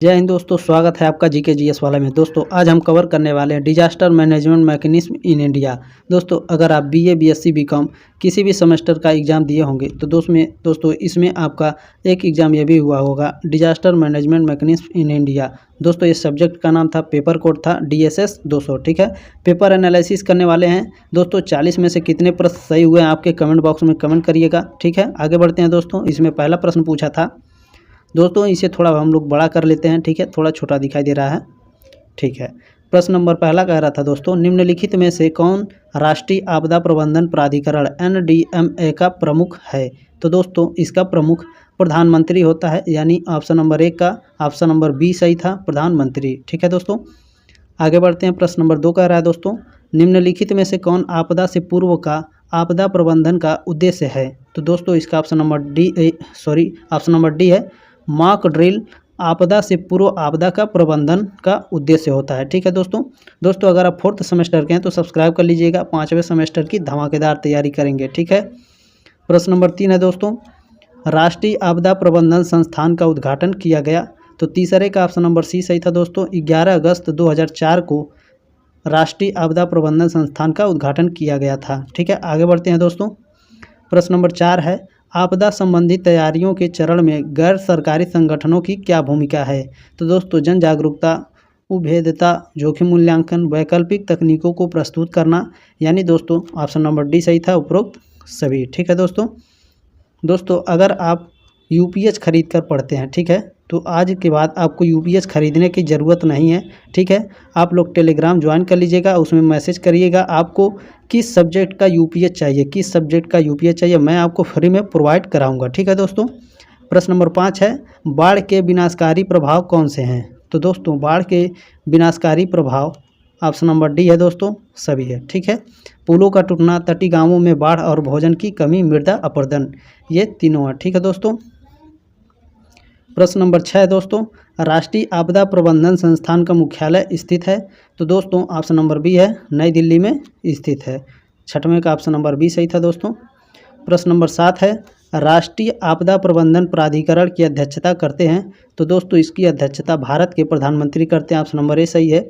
जय हिंद दोस्तों, स्वागत है आपका जीके जीएस वाला में। दोस्तों आज हम कवर करने वाले हैं disaster management mechanism in India. दोस्तों अगर आप बीए, बीएससी, बीकॉम किसी भी सेमेस्टर का एग्ज़ाम दिए होंगे तो दोस्तों इसमें आपका एक एग्ज़ाम ये भी हुआ होगा, disaster management mechanism in India. दोस्तों इस सब्जेक्ट का नाम था, पेपर कोड था DSS 200। ठीक है, पेपर एनालिसिस करने वाले हैं। दोस्तों 40 में से कितने प्रश्न सही हुए हैं आपके कमेंट बॉक्स में कमेंट करिएगा। ठीक है, आगे बढ़ते हैं दोस्तों। इसमें पहला प्रश्न पूछा था दोस्तों, इसे थोड़ा हम लोग बड़ा कर लेते हैं। ठीक है, थोड़ा छोटा दिखाई दे रहा है। ठीक है, प्रश्न नंबर पहला कह रहा था दोस्तों, निम्नलिखित में से कौन राष्ट्रीय आपदा प्रबंधन प्राधिकरण NDMA का प्रमुख है? तो दोस्तों इसका प्रमुख प्रधानमंत्री होता है, यानी ऑप्शन नंबर 1 का ऑप्शन नंबर बी सही था, प्रधानमंत्री। ठीक है दोस्तों, आगे बढ़ते हैं। प्रश्न नंबर 2 कह रहा है दोस्तों, निम्नलिखित में से कौन आपदा से पूर्व का आपदा प्रबंधन का उद्देश्य है? तो दोस्तों इसका ऑप्शन नंबर डी है, मॉक ड्रिल आपदा से पूर्व आपदा का प्रबंधन का उद्देश्य होता है। ठीक है दोस्तों अगर आप 4th सेमेस्टर के हैं तो सब्सक्राइब कर लीजिएगा, 5वें सेमेस्टर की धमाकेदार तैयारी करेंगे। ठीक है, प्रश्न नंबर 3 है दोस्तों, राष्ट्रीय आपदा प्रबंधन संस्थान का उद्घाटन किया गया? तो तीसरे का ऑप्शन नंबर सी सही था दोस्तों, 11 अगस्त 2004 को राष्ट्रीय आपदा प्रबंधन संस्थान का उद्घाटन किया गया था। ठीक है, आगे बढ़ते हैं दोस्तों। प्रश्न नंबर 4 है, आपदा संबंधी तैयारियों के चरण में गैर सरकारी संगठनों की क्या भूमिका है? तो दोस्तों जन जागरूकता, उपभेदता, जोखिम मूल्यांकन, वैकल्पिक तकनीकों को प्रस्तुत करना, यानी दोस्तों ऑप्शन नंबर डी सही था, उपरोक्त सभी। ठीक है दोस्तों अगर आप UPH खरीद कर पढ़ते हैं, ठीक है, तो आज के बाद आपको UPH खरीदने की ज़रूरत नहीं है। ठीक है, आप लोग टेलीग्राम ज्वाइन कर लीजिएगा, उसमें मैसेज करिएगा आपको किस सब्जेक्ट का UPH चाहिए, मैं आपको फ्री में प्रोवाइड कराऊंगा। ठीक है दोस्तों, प्रश्न नंबर 5 है, बाढ़ के विनाशकारी प्रभाव कौन से हैं? तो दोस्तों बाढ़ के विनाशकारी प्रभाव ऑप्शन नंबर डी है दोस्तों, सभी है। ठीक है, पुलों का टूटना, तटीय गांवों में बाढ़ और भोजन की कमी, मृदा अपरदन, ये तीनों है। ठीक है दोस्तों, प्रश्न नंबर 6 है दोस्तों, राष्ट्रीय आपदा प्रबंधन संस्थान का मुख्यालय स्थित है? तो दोस्तों ऑप्शन नंबर बी है, नई दिल्ली में स्थित है। 6वें का ऑप्शन नंबर बी सही था दोस्तों। प्रश्न नंबर 7 है, राष्ट्रीय आपदा प्रबंधन प्राधिकरण की अध्यक्षता करते हैं? तो दोस्तों इसकी अध्यक्षता भारत के प्रधानमंत्री करते हैं, ऑप्शन नंबर ए सही है।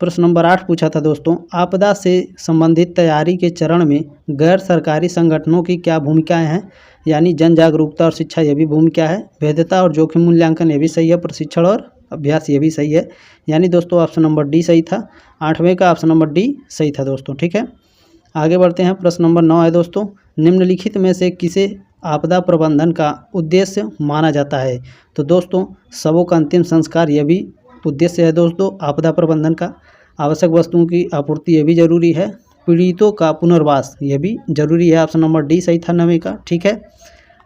प्रश्न नंबर 8 पूछा था दोस्तों, आपदा से संबंधित तैयारी के चरण में गैर सरकारी संगठनों की क्या भूमिकाएं हैं? यानी जन जागरूकता और शिक्षा, ये भी भूमिका है। भेद्यता और जोखिम मूल्यांकन, ये भी सही है। प्रशिक्षण और अभ्यास, ये भी सही है। यानी दोस्तों ऑप्शन नंबर डी सही था, 8वें का ऑप्शन नंबर डी सही था दोस्तों। ठीक है, आगे बढ़ते हैं। प्रश्न नंबर 9 है दोस्तों, निम्नलिखित में से किसे आपदा प्रबंधन का उद्देश्य माना जाता है? तो दोस्तों शवों का अंतिम संस्कार, ये भी उद्देश्य है दोस्तों आपदा प्रबंधन का। आवश्यक वस्तुओं की आपूर्ति, ये भी जरूरी है। पीड़ितों का पुनर्वास, ये भी जरूरी है, ऑप्शन नंबर डी सही था, 9वें का। ठीक है,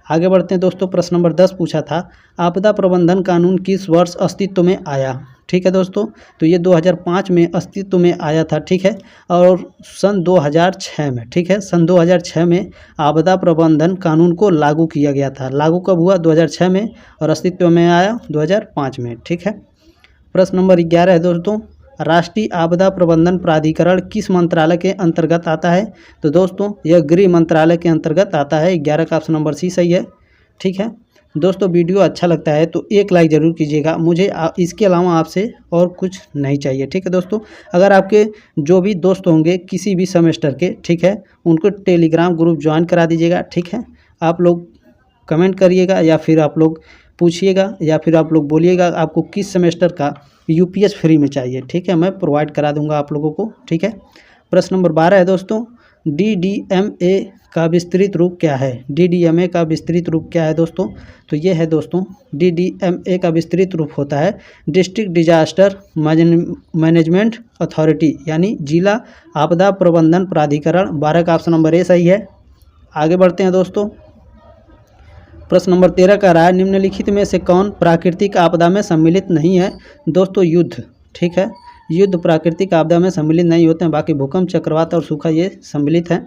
आगे बढ़ते हैं दोस्तों। प्रश्न नंबर 10 पूछा था, आपदा प्रबंधन कानून किस वर्ष अस्तित्व में आया? ठीक है दोस्तों, तो ये 2005 में अस्तित्व में आया था। ठीक है, और सन 2006 में, ठीक है, सन 2006 में आपदा प्रबंधन कानून को लागू किया गया था। लागू कब हुआ? 2006 में, और अस्तित्व में आया 2005 में। ठीक है, प्रश्न नंबर 11 है दोस्तों, राष्ट्रीय आपदा प्रबंधन प्राधिकरण किस मंत्रालय के अंतर्गत आता है? तो दोस्तों यह गृह मंत्रालय के अंतर्गत आता है। 11 का ऑप्शन नंबर सी सही है। ठीक है दोस्तों, वीडियो अच्छा लगता है तो एक लाइक ज़रूर कीजिएगा, मुझे इसके अलावा आपसे और कुछ नहीं चाहिए। ठीक है दोस्तों, अगर आपके जो भी दोस्त होंगे किसी भी सेमेस्टर के, ठीक है, उनको टेलीग्राम ग्रुप ज्वाइन करा दीजिएगा। ठीक है, आप लोग कमेंट करिएगा, या फिर आप लोग पूछिएगा, या फिर आप लोग बोलिएगा आपको किस सेमेस्टर का UPH फ्री में चाहिए। ठीक है, मैं प्रोवाइड करा दूंगा आप लोगों को। ठीक है, प्रश्न नंबर 12 है दोस्तों, DDMA का विस्तृत रूप क्या है? DDMA का विस्तृत रूप क्या है दोस्तों? तो ये है दोस्तों, DDMA का विस्तृत रूप होता है डिस्ट्रिक्ट डिजास्टर मैनेजमेंट अथॉरिटी, यानी जिला आपदा प्रबंधन प्राधिकरण। 12 का ऑप्शन नंबर ए सही है। आगे बढ़ते हैं दोस्तों। प्रश्न नंबर 13 का रहा है, निम्नलिखित में से कौन प्राकृतिक आपदा में सम्मिलित नहीं है? दोस्तों युद्ध। ठीक है, युद्ध प्राकृतिक आपदा में सम्मिलित नहीं होते हैं, बाकी भूकंप, चक्रवात और सूखा ये सम्मिलित हैं।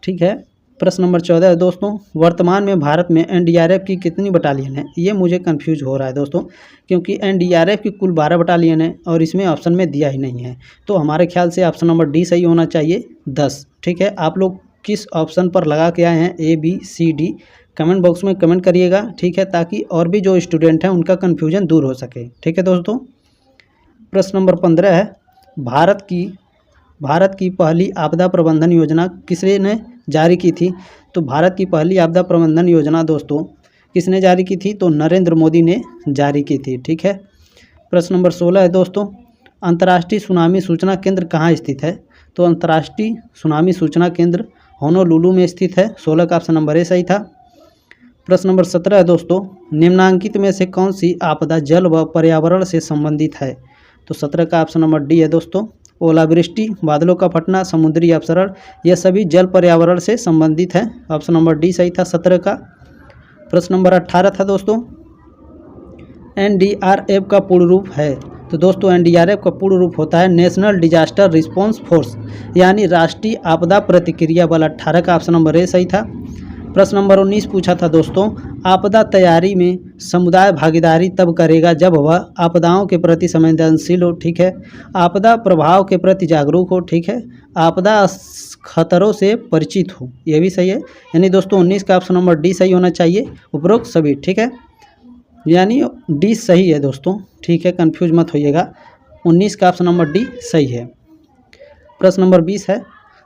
ठीक है, प्रश्न नंबर 14 है दोस्तों, वर्तमान में भारत में NDRF की कितनी बटालियन है? ये मुझे कंफ्यूज हो रहा है दोस्तों, क्योंकि NDRF की कुल 12 बटालियन है और इसमें ऑप्शन में दिया ही नहीं है, तो हमारे ख्याल से ऑप्शन नंबर डी सही होना चाहिए, 10। ठीक है, आप लोग किस ऑप्शन पर लगा के आए हैं? A, B, C, D, comment box में कमेंट करिएगा, ठीक है, ताकि और भी जो स्टूडेंट हैं उनका कन्फ्यूजन दूर हो सके, ठीक है दोस्तों। प्रश्न नंबर 15 है, भारत की पहली आपदा प्रबंधन योजना किसने जारी की थी? तो भारत की पहली आपदा प्रबंधन योजना दोस्तों किसने जारी की थी? तो नरेंद्र मोदी ने जारी की थी, ठीक है। प्रश्न नंबर 16 है दोस्तों, अंतर्राष्ट्रीय सुनामी सूचना केंद्र कहाँ स्थित है? तो अंतर्राष्ट्रीय सुनामी सूचना केंद्र होनोलुलु में स्थित है। 16 का ऑप्शन नंबर ए सही था। प्रश्न नंबर 17 है दोस्तों, निम्नांकित में से कौन सी आपदा जल व पर्यावरण से संबंधित है? तो 17 का ऑप्शन नंबर डी है दोस्तों। ओलावृष्टि, बादलों का फटना, समुद्री अपसरण, यह सभी जल पर्यावरण से संबंधित है। ऑप्शन नंबर डी सही था 17 का। प्रश्न नंबर 18 था दोस्तों, एनडीआरएफ का पूर्ण रूप है? तो दोस्तों एनडीआरएफ का पूर्ण रूप होता है नेशनल डिजास्टर रिस्पांस फोर्स, यानी राष्ट्रीय आपदा प्रतिक्रिया बल। 18 का ऑप्शन नंबर ए सही था। प्रश्न नंबर 19 पूछा था दोस्तों, आपदा तैयारी में समुदाय भागीदारी तब करेगा जब वह आपदाओं के प्रति संवेदनशील हो, ठीक है, आपदा प्रभाव के प्रति जागरूक हो, ठीक है, आपदा खतरों से परिचित हो, यह भी सही है। यानी दोस्तों 19 का ऑप्शन नंबर डी सही होना चाहिए, उपरोक्त सभी, ठीक है, यानी डी सही है दोस्तों, ठीक है, कंफ्यूज मत होइएगा, 19 का ऑप्शन नंबर डी सही है। प्रश्न नंबर 20 है,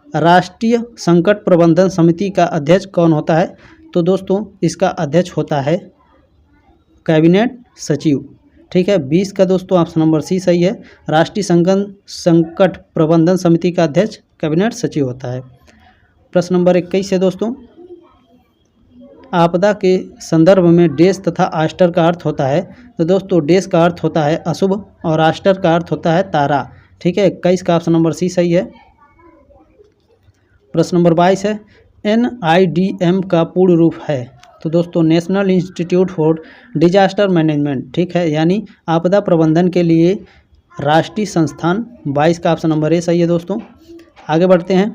राष्ट्रीय संकट प्रबंधन समिति का अध्यक्ष कौन होता है? तो दोस्तों इसका अध्यक्ष होता है कैबिनेट सचिव, ठीक है। 20 का दोस्तों ऑप्शन नंबर सी सही है, राष्ट्रीय संकट प्रबंधन समिति का अध्यक्ष कैबिनेट सचिव होता है। प्रश्न नंबर 21 है दोस्तों, आपदा के संदर्भ में डेश तथा आस्टर का अर्थ होता है? तो दोस्तों डेश का अर्थ होता है अशुभ और आस्टर का अर्थ होता है तारा, ठीक है। 21 का ऑप्शन नंबर सी सही है। प्रश्न नंबर 22 है, NIDM का पूर्ण रूप है? तो दोस्तों national institute for disaster management, ठीक है, यानी आपदा प्रबंधन के लिए राष्ट्रीय संस्थान। 22 का ऑप्शन नंबर ए सही है दोस्तों। आगे बढ़ते हैं।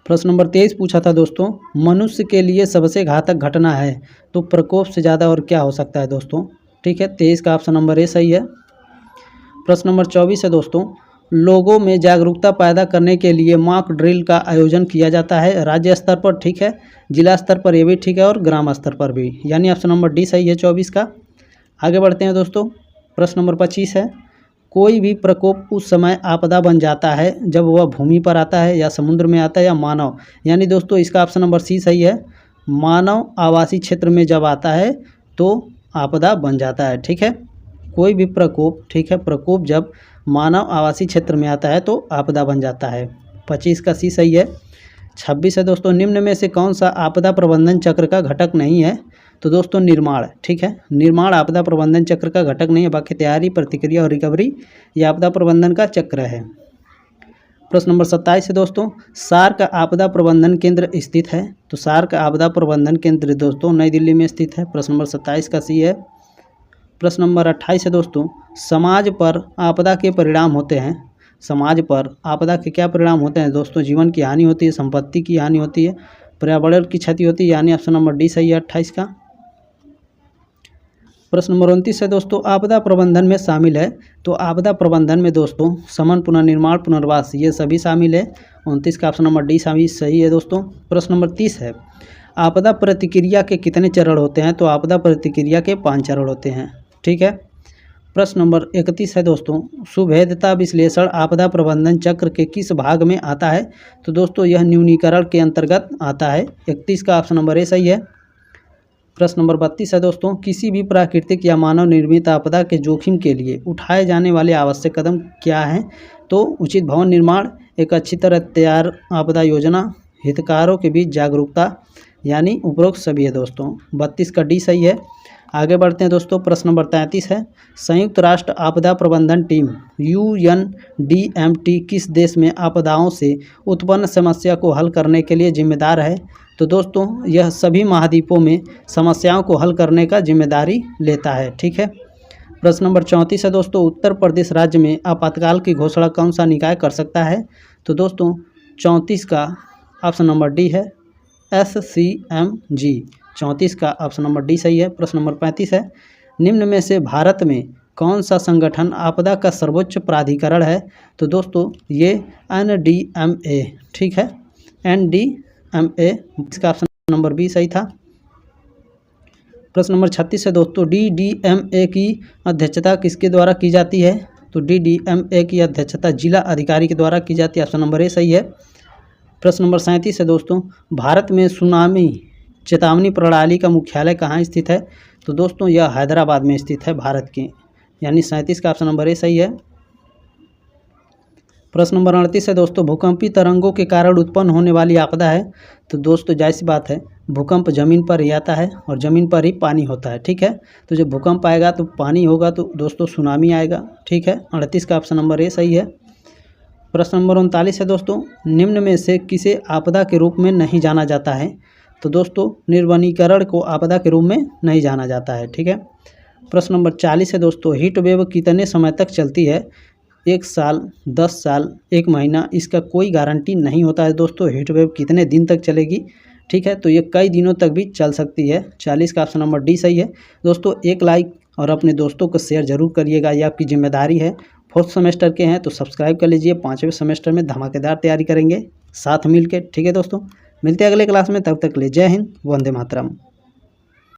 प्रश्न नंबर 23 पूछा था दोस्तों, मनुष्य के लिए सबसे घातक घटना है? तो प्रकोप से ज़्यादा और क्या हो सकता है दोस्तों, ठीक है। 23 का ऑप्शन नंबर ए सही है। प्रश्न नंबर 24 है दोस्तों, लोगों में जागरूकता पैदा करने के लिए मॉक ड्रिल का आयोजन किया जाता है राज्य स्तर पर, ठीक है, जिला स्तर पर ये भी ठीक है, और ग्राम स्तर पर भी, यानी ऑप्शन नंबर डी सही है 24 का। आगे बढ़ते हैं दोस्तों। प्रश्न नंबर 25 है, कोई भी प्रकोप उस समय आपदा बन जाता है जब वह भूमि पर आता है या समुद्र में आता है या मानव, यानी दोस्तों इसका ऑप्शन नंबर सी सही है, मानव आवासीय क्षेत्र में जब आता है तो आपदा बन जाता है, ठीक है। कोई भी प्रकोप, ठीक है, प्रकोप जब मानव आवासीय क्षेत्र में आता है तो आपदा बन जाता है। 25 का सी सही है। 26 है दोस्तों, निम्न में से कौन सा आपदा प्रबंधन चक्र का घटक नहीं है? तो दोस्तों निर्माण, ठीक है, निर्माण आपदा प्रबंधन चक्र का घटक नहीं है, बाकी तैयारी, प्रतिक्रिया और रिकवरी ये आपदा प्रबंधन का चक्र है। प्रश्न नंबर 27 है दोस्तों, सार्क आपदा प्रबंधन केंद्र स्थित है? तो सार्क आपदा प्रबंधन केंद्र दोस्तों नई दिल्ली में स्थित है। प्रश्न नंबर 27 का सी है। प्रश्न नंबर 28 है दोस्तों, समाज पर आपदा के परिणाम होते हैं? समाज पर आपदा के क्या परिणाम होते हैं दोस्तों? जीवन की हानि होती है, संपत्ति की हानि होती है, पर्यावरण की क्षति होती है, यानी ऑप्शन नंबर डी सही है 28 का। प्रश्न नंबर 29 है दोस्तों, आपदा प्रबंधन में शामिल है? तो आपदा प्रबंधन में दोस्तों शमन, पुनर्निर्माण, पुनर्वास ये सभी शामिल है। 29 का ऑप्शन नंबर डी सही है दोस्तों। प्रश्न नंबर 30 है, आपदा प्रतिक्रिया के कितने चरण होते हैं? तो आपदा प्रतिक्रिया के 5 चरण होते हैं, ठीक है। प्रश्न नंबर 31 है दोस्तों, सुभेद्यता विश्लेषण आपदा प्रबंधन चक्र के किस भाग में आता है? तो दोस्तों यह न्यूनीकरण के अंतर्गत आता है। 31 का ऑप्शन नंबर ए सही है। प्रश्न नंबर 32 है दोस्तों, किसी भी प्राकृतिक या मानव निर्मित आपदा के जोखिम के लिए उठाए जाने वाले आवश्यक कदम क्या हैं? तो उचित भवन निर्माण, एक अच्छी तरह तैयार आपदा योजना, हितकारों के बीच जागरूकता, यानी उपरोक्त सभी है दोस्तों। 32 का डी सही है। आगे बढ़ते हैं दोस्तों। प्रश्न नंबर 33 है, संयुक्त राष्ट्र आपदा प्रबंधन टीम UNDMT किस देश में आपदाओं से उत्पन्न समस्या को हल करने के लिए जिम्मेदार है? तो दोस्तों यह सभी महाद्वीपों में समस्याओं को हल करने का जिम्मेदारी लेता है, ठीक है। प्रश्न नंबर 34 है दोस्तों, उत्तर प्रदेश राज्य में आपातकाल की घोषणा कौन सा निकाय कर सकता है? तो दोस्तों 34 का ऑप्शन नंबर डी है, SCMG। 34 का ऑप्शन नंबर डी सही है। प्रश्न नंबर 35 है, निम्न में से भारत में कौन सा संगठन आपदा का सर्वोच्च प्राधिकरण है? तो दोस्तों ये NDMA, ठीक है, NDMA। इसका ऑप्शन नंबर बी सही था। प्रश्न नंबर 36 है दोस्तों, DDMA की अध्यक्षता किसके द्वारा की जाती है? तो DDMA की अध्यक्षता जिला अधिकारी के द्वारा की जाती है। ऑप्शन नंबर ए सही है। प्रश्न नंबर 37 है दोस्तों, भारत में सुनामी चेतावनी प्रणाली का मुख्यालय कहाँ स्थित है? तो दोस्तों यह हैदराबाद में स्थित है भारत के, यानी 37 का ऑप्शन नंबर ए सही है। प्रश्न नंबर 38 है दोस्तों, भूकंपी तरंगों के कारण उत्पन्न होने वाली आपदा है? तो दोस्तों जाहिर सी बात है, भूकंप जमीन पर ही आता है और ज़मीन पर ही पानी होता है, ठीक है। तो जब भूकंप आएगा तो पानी होगा तो दोस्तों सुनामी आएगा, ठीक है। 38 का ऑप्शन नंबर ए सही है। प्रश्न नंबर 39 है दोस्तों, निम्न में से किसे आपदा के रूप में नहीं जाना जाता है? तो दोस्तों निर्वनीकरण को आपदा के रूप में नहीं जाना जाता है, ठीक है। प्रश्न नंबर 40 है दोस्तों, हीट वेव कितने समय तक चलती है? 1 साल, 10 साल, 1 महीना, इसका कोई गारंटी नहीं होता है दोस्तों हीट वेव कितने दिन तक चलेगी, ठीक है। तो ये कई दिनों तक भी चल सकती है। 40 का ऑप्शन नंबर डी सही है। दोस्तों एक लाइक और अपने दोस्तों को शेयर जरूर करिएगा, ये आपकी जिम्मेदारी है। 4th सेमेस्टर के हैं तो सब्सक्राइब कर लीजिए। 5वें सेमेस्टर में धमाकेदार तैयारी करेंगे साथ मिल के, ठीक है दोस्तों। मिलते हैं अगले क्लास में, तब तक ले जय हिंद, वंदे मातरम।